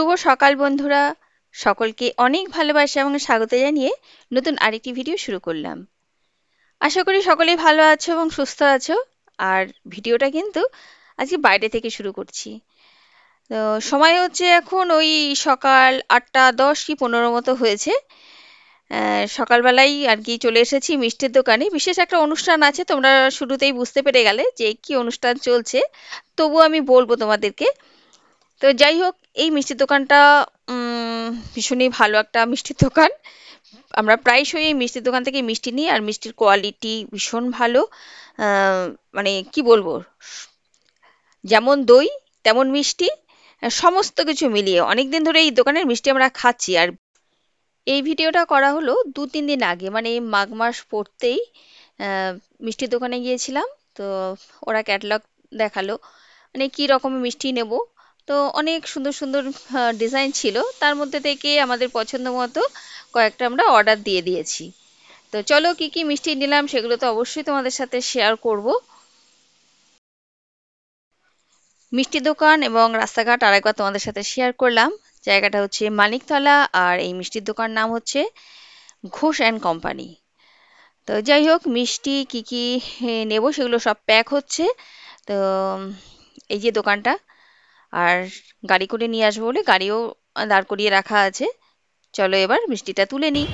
শুভ সকাল বন্ধুরা, সকলকে অনেক ভালোবাসা এবং স্বাগত জানিয়ে নতুন আরেকটি ভিডিও শুরু করলাম। আশা করি সকলেই ভালো আছো এবং সুস্থ আছো। আর ভিডিওটা কিন্তু আজকে বাইরে থেকে শুরু করছি। তো সময় হচ্ছে এখন ওই সকাল 8টা 10 কি 15 মতো হয়েছে। সকালবেলায় আর কি চলে এসেছি মিষ্টির দোকানে। বিশেষ একটা অনুষ্ঠান আছে, তোমরা শুরুতেই বুঝতে পেরে গেলে যে কি অনুষ্ঠান চলছে, তবু আমি বলবো তোমাদেরকে। তো যাই হোক, এই মিষ্টির দোকানটা ভীষণই ভালো একটা মিষ্টির দোকান। আমরা প্রায়শই এই মিষ্টির দোকান থেকে মিষ্টি নিই, আর মিষ্টির কোয়ালিটি ভীষণ ভালো। মানে কি বলবো, যেমন দই তেমন মিষ্টি, সমস্ত কিছু মিলিয়ে অনেক দিন ধরে এই দোকানের মিষ্টি আমরা খাচ্ছি। আর এই ভিডিওটা করা হলো 2-3 দিন আগে, মানে এই মাঘ মাস পড়তেই মিষ্টির দোকানে গিয়েছিলাম। তো ওরা ক্যাটালগ দেখালো, মানে কি রকম মিষ্টি নেব। তো অনেক সুন্দর সুন্দর ডিজাইন ছিল, তার মধ্যে থেকে আমাদের পছন্দ মতো কয়েকটা আমরা অর্ডার দিয়ে দিয়েছি। তো চলো কি কি মিষ্টি নিলাম সেগুলো তো অবশ্যই তোমাদের সাথে শেয়ার করব। মিষ্টি দোকান এবং রাস্তাঘাট আরেকবার তোমাদের সাথে শেয়ার করলাম। জায়গাটা হচ্ছে মানিকতলা, আর এই মিষ্টির দোকান নাম হচ্ছে ঘোষ অ্যান্ড কোম্পানি। তো যাই হোক, মিষ্টি কি কি নেব সেগুলো সব প্যাক হচ্ছে। তো এই যে দোকানটা, আর গাড়ি করে নিয়ে আসবো বলে গাড়িও দাঁড় করিয়ে রাখা আছে। চলো এবার মিষ্টিটা তুলে নিই।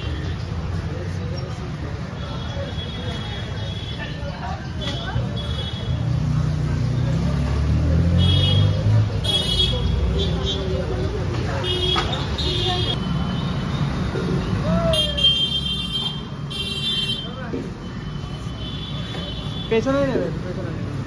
পেছনে নেবেন, পেছনে নেবেন।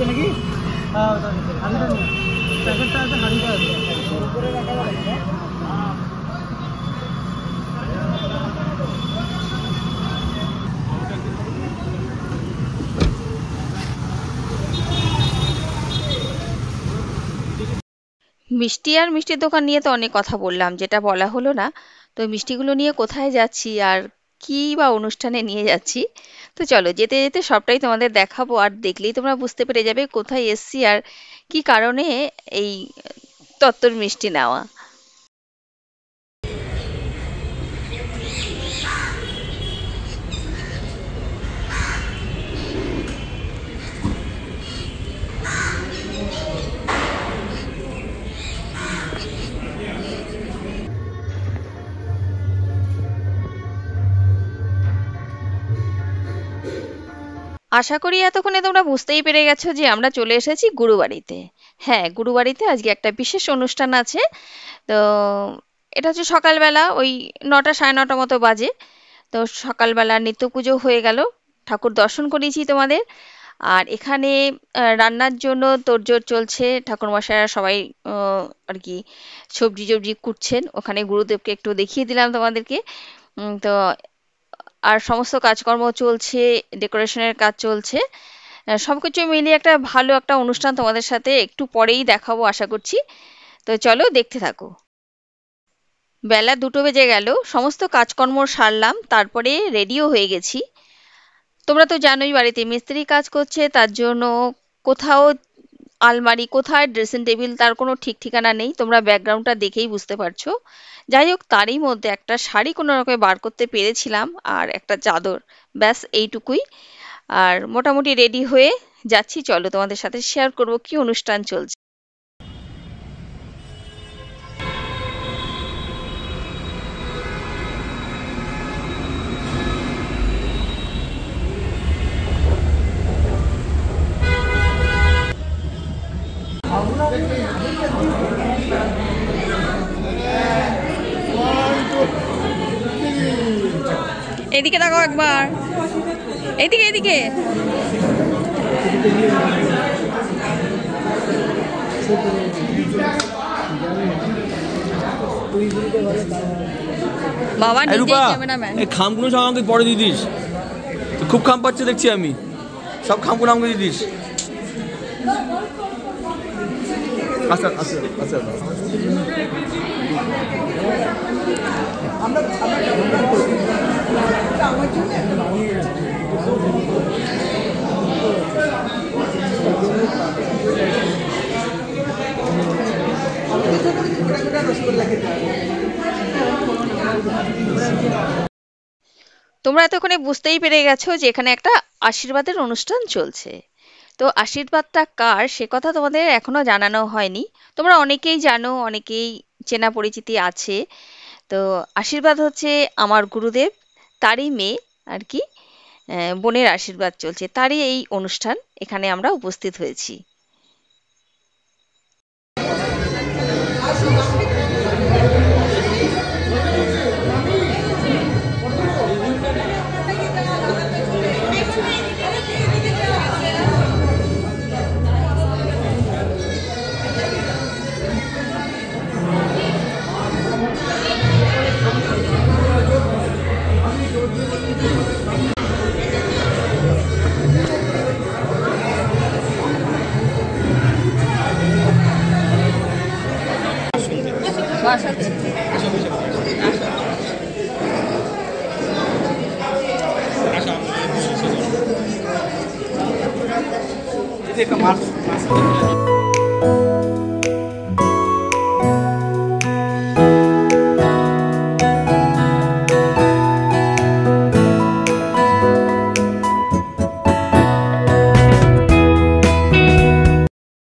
নাকি প্যাকেটটা আছে, হাঁড়িটা আছে উপরে রাখা লাগবে। মিষ্টি আর মিষ্টির দোকান নিয়ে তো অনেক কথা বললাম, যেটা বলা হলো না। তো মিষ্টিগুলো নিয়ে কোথায় যাচ্ছি আর কি বা অনুষ্ঠানে নিয়ে যাচ্ছি, তো চলো যেতে যেতে সবটাই তোমাদের দেখাবো। আর দেখলেই তোমরা বুঝতে পেরে যাবে কোথায় এসছি আর কি কারণে এই তত্তর মিষ্টি নেওয়া। আশা করি এতক্ষণে তোমরা বুঝতেই পেরে গেছো যে আমরা চলে এসেছি গুরুবাড়িতে। হ্যাঁ, গুরুবাড়িতে আজকে একটা বিশেষ অনুষ্ঠান আছে। তো এটা হচ্ছে সকালবেলা ওই 9টা 9:30 মতো বাজে। তো সকালবেলা নিত্য পুজো হয়ে গেল, ঠাকুর দর্শন করিয়েছি তোমাদের। আর এখানে রান্নার জন্য তোড়জোড় চলছে, ঠাকুরমশাইরা সবাই আর কি সবজি টবজি কুটছেন। ওখানে গুরুদেবকে একটু দেখিয়ে দিলাম তোমাদেরকে। তো আর সমস্ত কাজকর্ম চলছে, ডেকোরেশনের কাজ চলছে। সবকিছু মিলিয়ে একটা ভালো একটা অনুষ্ঠান তোমাদের সাথে একটু পরেই দেখাবো আশা করছি। তো চলো দেখতে থাকো। বেলা 2টো বেজে গেল, সমস্ত কাজকর্ম সারলাম, তারপরে রেডিও হয়ে গেছি। তোমরা তো জানোই বাড়িতে মিস্ত্রি কাজ করছে, তার জন্য কোথাও আলমারি, কোথায় ড্রেসিং টেবিল, তার কোনো ঠিক ঠিকানা নেই। তোমরা ব্যাকগ্রাউন্ডটা দেখেই বুঝতে পারছো। যাই হোক, তারই মধ্যে একটা শাড়ি কোনো রকমে বার করতে পেরেছিলাম, আর একটা চাদর, ব্যাস এইটুকুই। আর মোটামুটি রেডি হয়ে যাচ্ছি। চলো তোমাদের সাথে শেয়ার করব কি অনুষ্ঠান চলছে। এদিকে দেখো একবার, এইদিকে এইদিকে। বাবা এই রূপা, ক্যামেরাম্যান। এই খামগুলো সব আমাকে পরে দিয়ে দিস। খুব খাম পাচ্ছে দেখছি আমি, সব খামগুলো আমাকে দিয়ে দিস। আচ্ছা আচ্ছা আচ্ছা। তোমরা এতক্ষণে বুঝতেই পেরে গেছো যে এখানে একটা আশীর্বাদের অনুষ্ঠান চলছে। তো আশীর্বাদটা কার সে কথা তোমাদের এখনো জানানো হয়নি। তোমরা অনেকেই জানো, অনেকেই চেনা পরিচিতি আছে। তো আশীর্বাদ হচ্ছে আমার গুরুদেব, তারই মেয়ে আর কি। বোনের আশীর্বাদ চলছে, তারই এই অনুষ্ঠান, এখানে আমরা উপস্থিত হয়েছি। এটা একটা মাছ